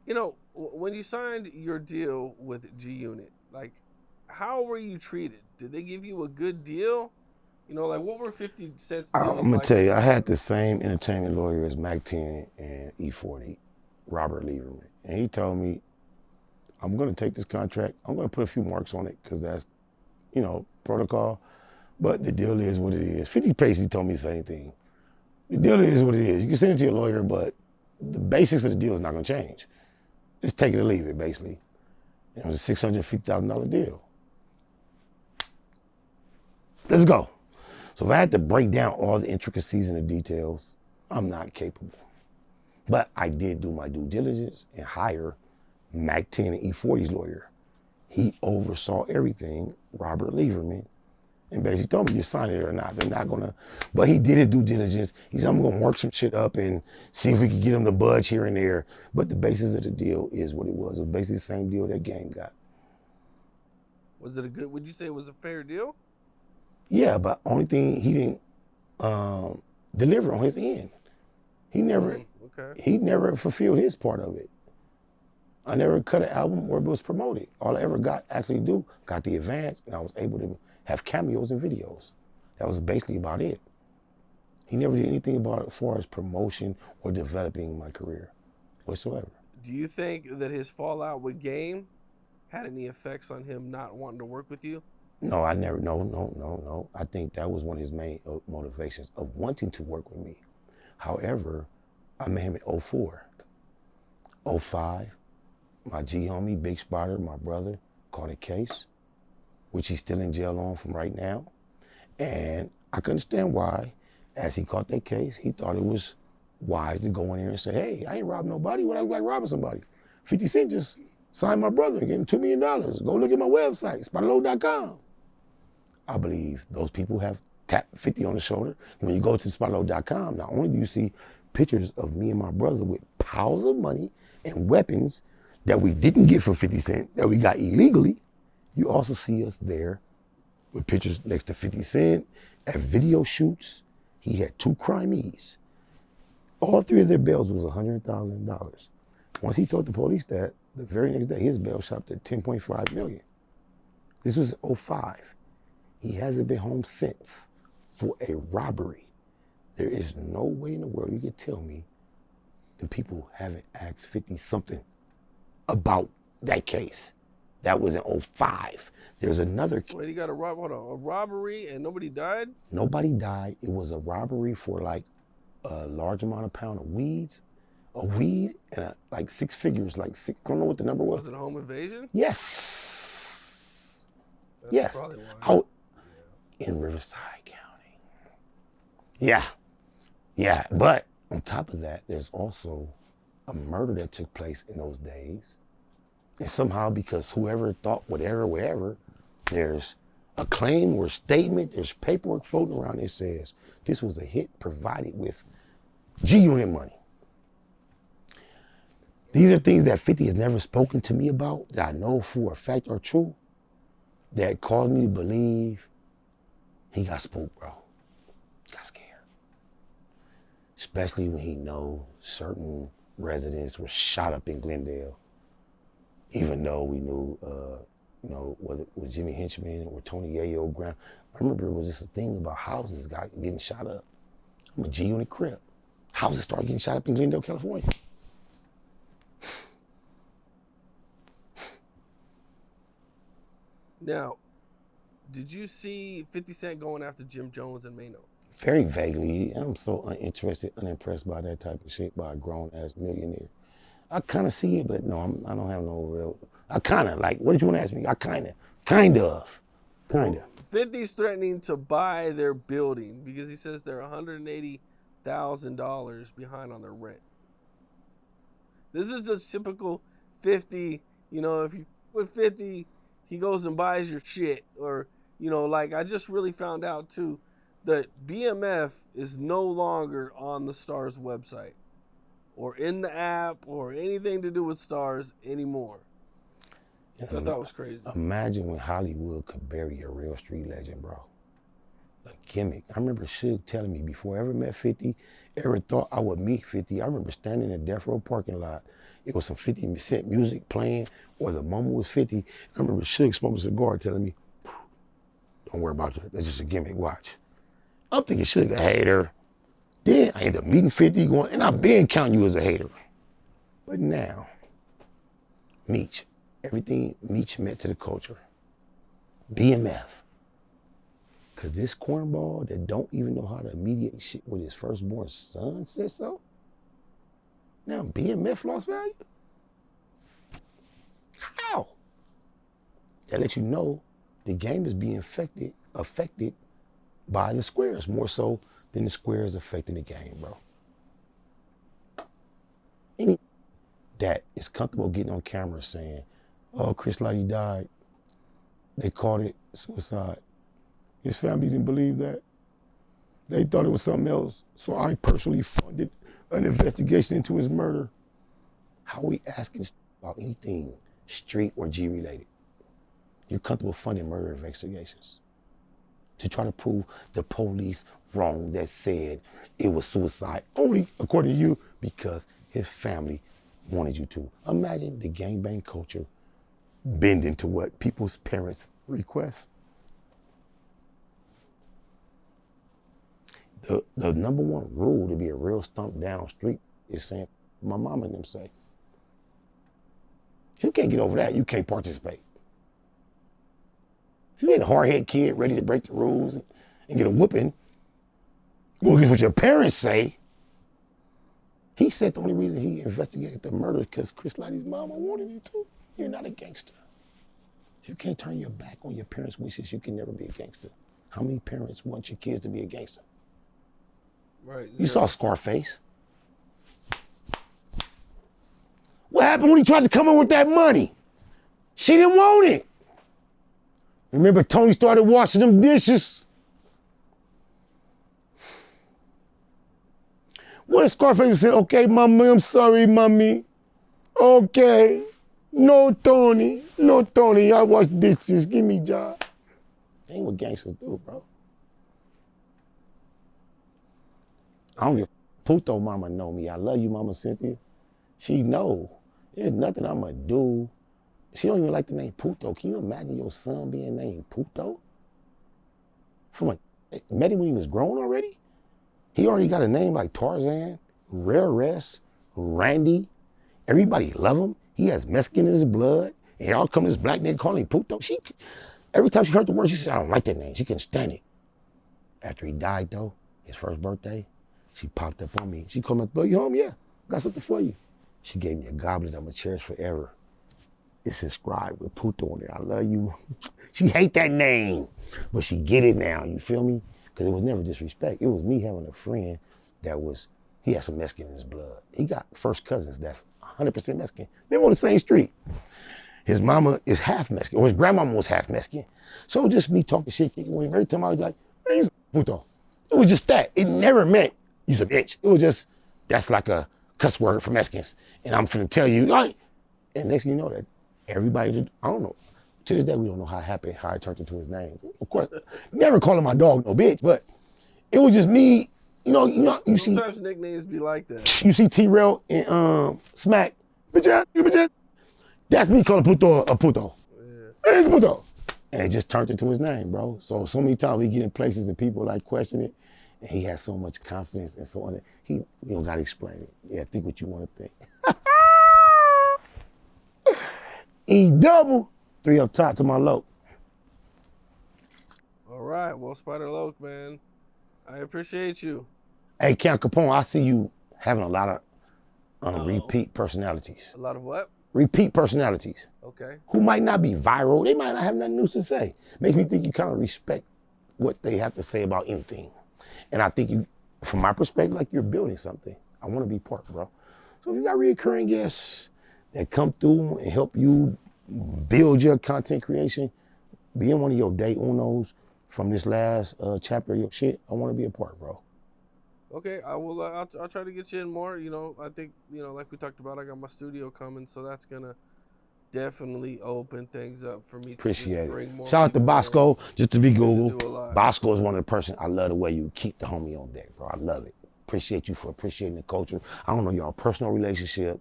When you signed your deal with G Unit, like, how were you treated? Did they give you a good deal? Like, what were 50 Cent's I'm deals gonna like tell at you, the I had time? the same entertainment lawyer as Mac 10 and E40, Robert Lieberman, and he told me, I'm gonna take this contract. I'm gonna put a few marks on it because that's, protocol. But the deal is what it is. 50 basically told me the same thing. The deal is what it is. You can send it to your lawyer, but the basics of the deal is not gonna change. Just take it or leave it, basically. It was a $650,000 deal. Let's go. So if I had to break down all the intricacies and the details, I'm not capable. But I did do my due diligence and hire Mac 10 and E40's lawyer. He oversaw everything, Robert Lieberman, and basically told me, you sign it or not. They're not gonna, but he did his due diligence. He said, I'm gonna work some shit up and see if we can get him to budge here and there. But the basis of the deal is what it was. It was basically the same deal that Game got. Would you say it was a fair deal? Yeah, but only thing he didn't deliver on his end. He never Okay. he never fulfilled his part of it. I never cut an album or it was promoted. All I ever got the advance, and I was able to have cameos and videos. That was basically about it. He never did anything about it as far as promotion or developing my career whatsoever. Do you think that his fallout with Game had any effects on him not wanting to work with you? No, I never, no. I think that was one of his main motivations of wanting to work with me. However, I met him in '04. '05, my G homie, Big Spotter, my brother, caught a case, which he's still in jail on from right now. And I can understand why, as he caught that case, he thought it was wise to go in there and say, hey, I ain't robbed nobody. What I look like robbing somebody? 50 Cent just signed my brother and gave him $2 million. Go look at my website, spotterload.com. I believe those people have tapped 50 on the shoulder. When you go to spotterload.com, not only do you see pictures of me and my brother with piles of money and weapons that we didn't get for 50 Cent, that we got illegally, you also see us there with pictures next to 50 Cent at video shoots. He had 2 crimees. All 3 of their bails was $100,000. Once he told the police that, the very next day his bail shot to $10.5 million. This was '05. He hasn't been home since for a robbery. There is no way in the world you could tell me the people haven't asked 50 something about that case. That was in '05. There's another case. Wait, he got a robbery and nobody died? Nobody died. It was a robbery for like a large amount of pound of weed and like 6 figures, like 6, I don't know what the number was. Was it a home invasion? Yes. That's Yes. probably why. Out in Riverside County. Yeah. Yeah. But on top of that, there's also a murder that took place in those days. And somehow, because whoever thought whatever, there's a claim or statement, there's paperwork floating around that says this was a hit provided with G-Unit money. These are things that 50 has never spoken to me about, that I know for a fact are true, that caused me to believe he got spooked, bro. Got scared. Especially when he know certain residents were shot up in Glendale, even though we knew, whether it was Jimmy Henchman or Tony Yayo Graham. I remember it was just a thing about houses getting shot up. I'm a G-Unit crib. Houses started getting shot up in Glendale, California. Now, did you see 50 Cent going after Jim Jones and Mano? Very vaguely. I'm so unimpressed by that type of shit by a grown-ass millionaire. I kind of see it, but no, I don't have no real, I kind of, like, what did you want to ask me? I kind of. 50's threatening to buy their building because he says they're $180,000 behind on their rent. This is just typical 50, if you with 50, he goes and buys your shit. Or, like I just really found out too that BMF is no longer on the Stars website or in the app or anything to do with Stars anymore. So I thought it was crazy. Imagine when Hollywood could bury a real street legend, bro. A gimmick. I remember Suge telling me before I ever met 50, ever thought I would meet 50. I remember standing in a Death Row parking lot it was some 50 Cent music playing, or the moment was 50. I remember Suge smoking a cigar telling me, don't worry about that. That's just a gimmick, watch. I'm thinking Suge a hater. Then I end up meeting 50 going, and I've been counting you as a hater. But now, Meech, everything Meech meant to the culture. BMF. Cause this cornball that don't even know how to mediate shit with his firstborn son says so. Now BMF lost value? How? That lets you know the game is being affected by the squares more so than the squares affecting the game, bro. Any that is comfortable getting on camera saying, oh, Chris Lighty died, they called it suicide. His family didn't believe that. They thought it was something else. So I personally funded an investigation into his murder. How are we asking about anything street or G related? You're comfortable funding murder investigations to try to prove the police wrong that said it was suicide, only according to you, because his family wanted you to. Imagine the gangbang culture bending to what people's parents request. The number one rule to be a real stump down street is saying, my mama and them say, if you can't get over that, you can't participate. If you ain't a hard-headed kid ready to break the rules and get a whooping, go against what your parents say. He said the only reason he investigated the murder is because Chris Lighty's mama wanted him to. You're not a gangster. If you can't turn your back on your parents' wishes, you can never be a gangster. How many parents want your kids to be a gangster? Right. You saw Scarface. What happened when he tried to come in with that money? She didn't want it. Remember Tony started washing them dishes? What if Scarface said, okay, mommy, I'm sorry, mommy. Okay. No, Tony, I wash dishes, give me a job. That ain't what gangsters do, bro. I don't give Puto mama know me. I love you, Mama Cynthia. She know. There's nothing I'ma do. She don't even like the name Puto. Can you imagine your son being named Puto? Met him when he was grown already? He already got a name like Tarzan, Rare Rest, Randy. Everybody love him. He has Mexican in his blood. And y'all come this black nigga calling him Puto. Every time she heard the word, she said, I don't like that name. She couldn't stand it. After he died though, his first birthday, she popped up on me. She called me, bro, you home? Yeah, got something for you. She gave me a goblet I'm gonna cherish forever. It's inscribed with Puto on it. I love you. She hate that name, but she get it now, you feel me? Because it was never disrespect. It was me having a friend he had some Mexican in his blood. He got first cousins that's 100% Mexican. They were on the same street. His mama is half Mexican, or his grandmama was half Mexican. So just me talking shit, kicking with him, every time I was like, hey, he's a Puto. It was just that. It never meant you's a bitch. It was just, that's like a cuss word for Mexicans. And I'm finna tell you, and next thing you know that everybody, I don't know, to this day we don't know how it turned into his name. Of course, never calling my dog no bitch, but it was just me, you see. Sometimes nicknames be like that. You see T-Rail and Smack, bitch, that's me calling Puto a Puto. Yeah. Hey, it's Puto. And it just turned into his name, bro. So many times we get in places and people like question it, and he has so much confidence and so on. You don't gotta explain it. Yeah, think what you wanna think. E double, 3 up top to my low. All right, well, Spider Loke, man, I appreciate you. Hey, Count Capone, I see you having a lot of repeat personalities. A lot of what? Repeat personalities. Okay. Who might not be viral. They might not have nothing new to say. Makes me think you kind of respect what they have to say about anything. And I think you, from my perspective, like you're building something. I want to be part, bro. So if you got recurring guests that come through and help you build your content creation, being one of your day unos from this last chapter of your shit, I want to be a part, bro. Okay, I will. I'll try to get you in more. I think like we talked about, I got my studio coming, so that's gonna definitely open things up for me. Appreciate to bring it. more Shout out to Bosco, just to be Google. To Bosco is one of the person I love the way you keep the homie on deck, bro. I love it. Appreciate you for appreciating the culture. I don't know y'all personal relationship,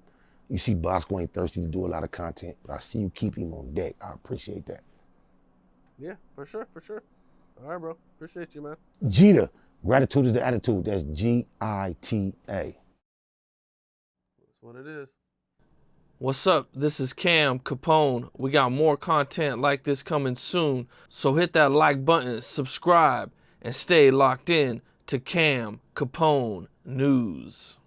You see Bosco ain't thirsty to do a lot of content, but I see you keep him on deck. I appreciate that. Yeah, for sure, for sure. All right, bro. Appreciate you, man. Gita, gratitude is the attitude. That's Gita. That's what it is. What's up? This is Cam Capone. We got more content like this coming soon, so hit that like button, subscribe, and stay locked in to Cam Capone News.